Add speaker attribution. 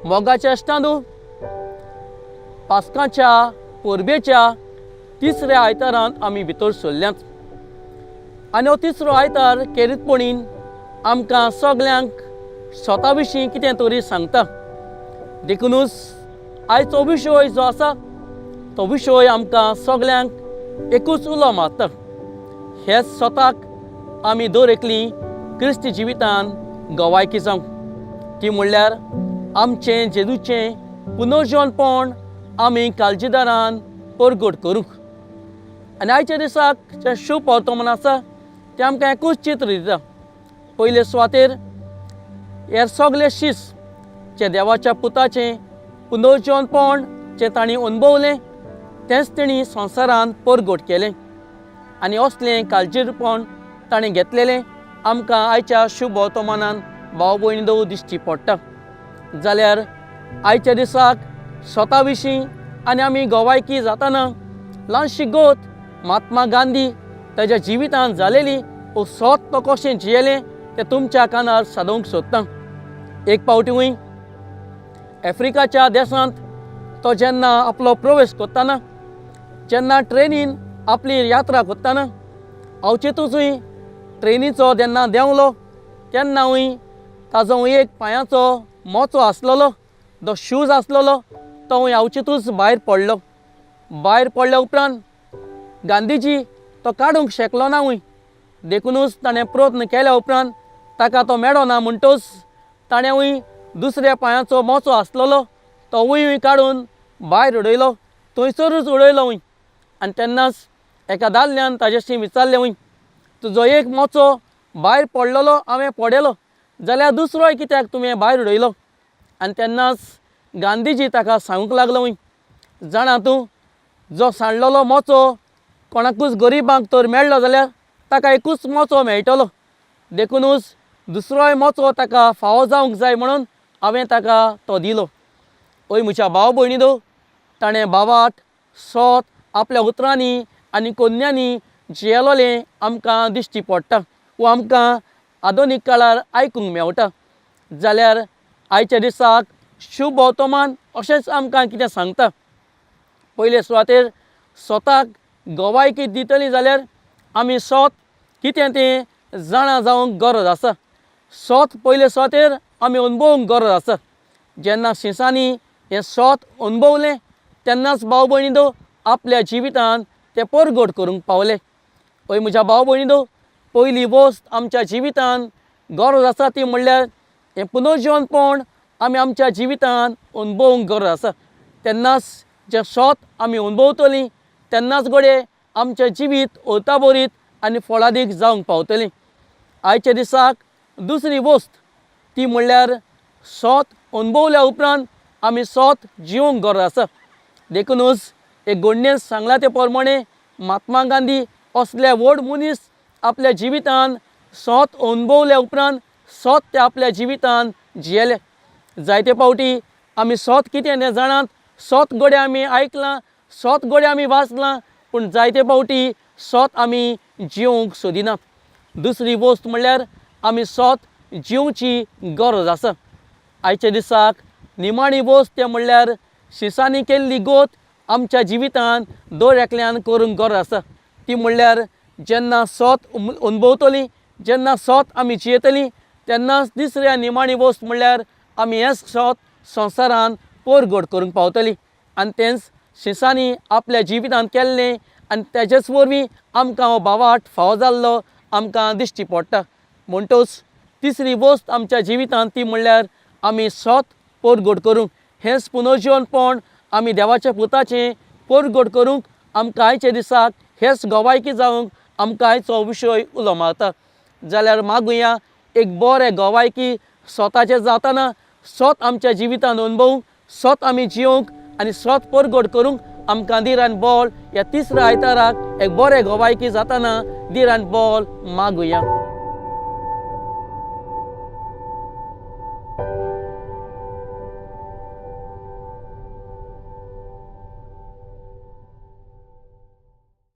Speaker 1: मोगाच्या अष्टांदू पास्काच्या परबेच्या तिसऱ्या आयतारांत आमी भितर सरल्यांत आनी हो तिसरो आयतार खेरीतपणीन आमकां सगल्यांक स्वता विशीं कितें तरी सांगता। देखूनच आयचो विशय जो आसा तो विशय आमकां सगल्यांक एकूच उलो मारता। हेच स्वताक आमी दर एकली क्रिस्ती जिवितान गवायकी जावंक ती म्हणल्यार आमचें जेजूचें पुनर्जीवनपण आमी काळजीदारान परगट करूंक। आनी आयच्या दिसाक जें शुभ वर्तमान आसा तें आमकां एकूच चित्र दिता। पयले सुवातेर हे सगळे शीस जे देवाच्या पुताचें पुनर्जीवनपण जें तांणी अनुभवलें तेंच तेणी संवसारांत परगट केलें आनी असलें काळजीरपण ताणें घेतलेलें आमकां आयच्या शुभ वर्तमानान भाव भयणींनो दिश्टी पडटा। जाल्यार आयच्या दिसाक स्वता विशीं आनी आमी गवायकी जाताना ल्हानशी गोत महात्मा गांधी ताच्या जिवितांत जालेली वो स्वत तो कशें जियेलें तें तुमच्या कानार सादोवंक सोदता। एक फावटी आफ्रिकाच्या देशांत तो जेन्ना आपलो प्रवेश करताना जेन्ना ट्रेनीन आपली यात्रा करताना अवचितूचय ट्रेनीचो जेन्ना देंवलो तेन्ना ताजो एक पांयाचो मोचो आसलेलो जो शूज आसलेलो तो अवचितूच भायर पडलो। भायर पडल्या उपरांत गांधीजी तो काडूंक शकलो ना। देखूनच ताणें प्रयत्न केल्या उपरांत ताका तो मेळ्ळो ना म्हणटच ताणें दुसऱ्या पांयाचो मोचो आसलेलो तो काडून भायर उडयलो, थंयसरूच उडयलो। आनी तेन्नाच एका दादल्यान ताजेशी विचारलें, तुजो एक मोचो भायर पडलेलो हांवें पडयलो जाल्यार दुसरोय कित्याक तुवें भायर उडयलो? आनी तेन्नाच गांधीजी ताका सांगूंक लागलो, जाणा तूं जो सांडलेलो मोचो कोणाकूच गरिबांक तर मेळ्ळो जाल्यार ताका एकूच मोचो मेळटलो, देखूनच दुसरोय मोचो ताका फावो जावंक जाय म्हणून हांवें ताका तो दिलो। ओय म्हज्या भाव भयणींनो, ताणें भावाट स्वत आपल्या उतरांनी आनी कोन्यांनी जियेलोलें आमकां दिश्टी पडटा वो आमकां आधुनीक काळार आयकूंक मेळटा। जाल्यार आयच्या दिसाक शुभ वर्तमान अशेंच आमकां कितें सांगता। पयले सुवातेर स्वताक गवायकी दितली जाल्यार आमी स्वत कितें तें जाणा जावंक गरज आसा। स्वत पयले सुवातेर आमी अनुभवूंक गरज आसा। जेन्ना शिंसांनी हें स्वत अनुभवलें तेन्नाच भाव भयणींनो आपल्या जिवितांत तें परगट करूंक पावले। ओय म्हज्या भाव भयणींनो, पयली वस्त आमच्या जिवितांत गरज आसा ती म्हणल्यार हें पुनर्जीवनपण आमी आमच्या जिवितांत अनुभवूंक गरज आसा। तेन्नाच जें स्वत आमी अनुभवतलीं तेन्नाच घडये आमचें जिवीत ओताबरीत आनी फळादीक जावंक पावतलीं। आयच्या दिसाक दुसरी वस्त ती म्हणल्यार स्वत अनुभवल्या उपरांत आमी स्वत जिवंक गरज आसा। देखूनच एक घडणेंत सांगला ते प्रमाणे महात्मा गांधी असले व्हड मनीस आपल्या जिवितांत स्वत अनुभवल्या उपरांत स्वत ते आपल्या जिवितांत जियेले। जायते फावटी आमी स्वत कितें तें जाणात, स्वत घडये आमी आयकलां, स्वत घडये आमी वाचलां, पूण जायते फावटी स्वत आमी जिवंक सोदिनात। दुसरी वस्त म्हणल्यार आमी स्वत जिवची गरज आसा। आयच्या दिसाक निमाणी वस्त तें म्हणल्यार शिंसांनी केल्ली गोत आमच्या जिवितांत दर एकल्यान करूंक गरज आसा। ती म्हणल्यार जेन्ना स्वत अनुभवतलीं, जेन्ना स्वत आमी जियेतलीं तेन्नाच तिसऱ्या निमाणी वस्त म्हणल्यार आमी हें स्वत संवसारांत परगट करूंक पावतलीं आनी तेंच शिंसांनी आपल्या जिवितांत केल्लें आनी तेजेच वरवीं आमकां हो भावाट फावो जाल्लो आमकां दिश्टी पडटा। म्हणटच तिसरी वस्त आमच्या जिवितांत ती म्हणल्यार आमी स्वत परगट करूंक, हेंच पुनर्जीवनपण आमी देवाच्या पुताचें परगट करूंक आमकां आयच्या दिसाक हेच गवायकी जावंक आमकां आयचो विशय उलो मारता। जाल्यार मागुया एक बरें गवायकी स्वताचें जाताना स्वत आमच्या जिवितांत अनुभवूंक, स्वत आमी जिवंक आनी स्वत परगट करूंक आमकां धीर आनी बळ ह्या तिसऱ्या आयताराक एक बरें गवायकी जाताना धीर आनी बळ मागुया।